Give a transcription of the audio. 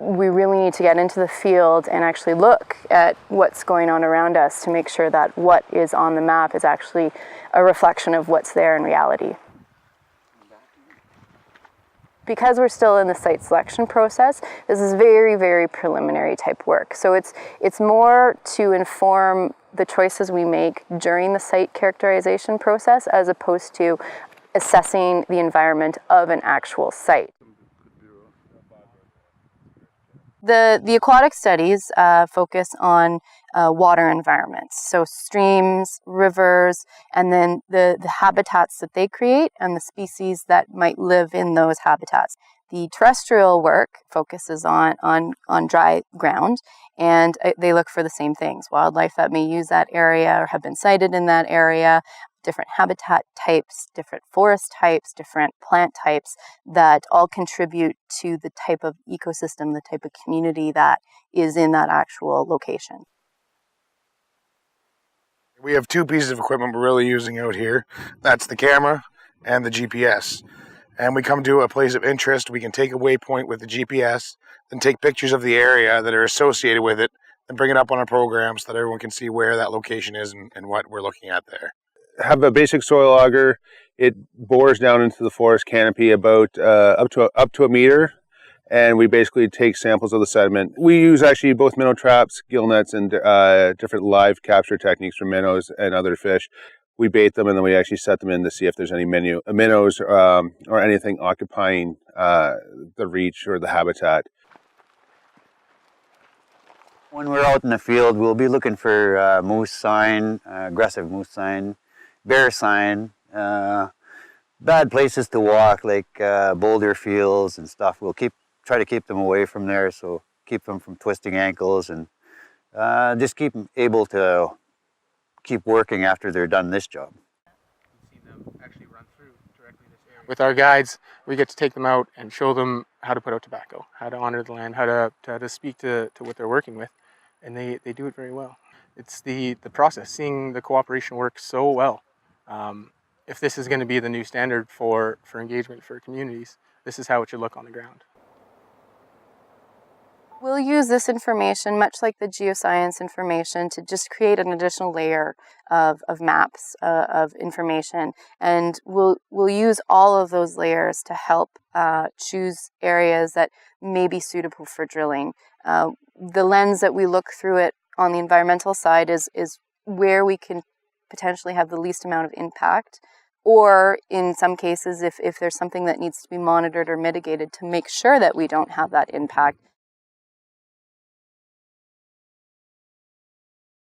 we really need to get into the field and actually look at what's going on around us to make sure that what is on the map is actually a reflection of what's there in reality. Because we're still in the site selection process, this is very, very preliminary type work. So it's more to inform the choices we make during the site characterization process as opposed to assessing the environment of an actual site. The aquatic studies focus on water environments, so streams, rivers, and then the habitats that they create and the species that might live in those habitats. The terrestrial work focuses on dry ground, and they look for the same things: wildlife that may use that area or have been sighted in that area, different habitat types, different forest types, different plant types that all contribute to the type of ecosystem, the type of community that is in that actual location. We have two pieces of equipment we're really using out here. That's the camera and the GPS. And we come to a place of interest, we can take a waypoint with the GPS, then take pictures of the area that are associated with it, and bring it up on our program so that everyone can see where that location is and what we're looking at there. Have a basic soil auger. It bores down into the forest canopy about up to a meter, and we basically take samples of the sediment. We use actually both minnow traps, gill nets, and different live capture techniques for minnows and other fish. We bait them, and then we actually set them in to see if there's any minnows or anything occupying the reach or the habitat. When we're out in the field, we'll be looking for moose sign, aggressive moose sign, bear sign, bad places to walk like boulder fields and stuff. We'll try to keep them away from there, so keep them from twisting ankles and just keep them able to keep working after they're done this job. See them actually run through directly this area. With our guides, we get to take them out and show them how to put out tobacco, how to honor the land, how to speak to what they're working with, and they do it very well. It's the process, seeing the cooperation work so well. If this is going to be the new standard for engagement for communities, this is how it should look on the ground. We'll use this information, much like the geoscience information, to just create an additional layer of maps, of information. And we'll use all of those layers to help choose areas that may be suitable for drilling. The lens that we look through it on the environmental side is where we can potentially have the least amount of impact, or in some cases, if there's something that needs to be monitored or mitigated to make sure that we don't have that impact,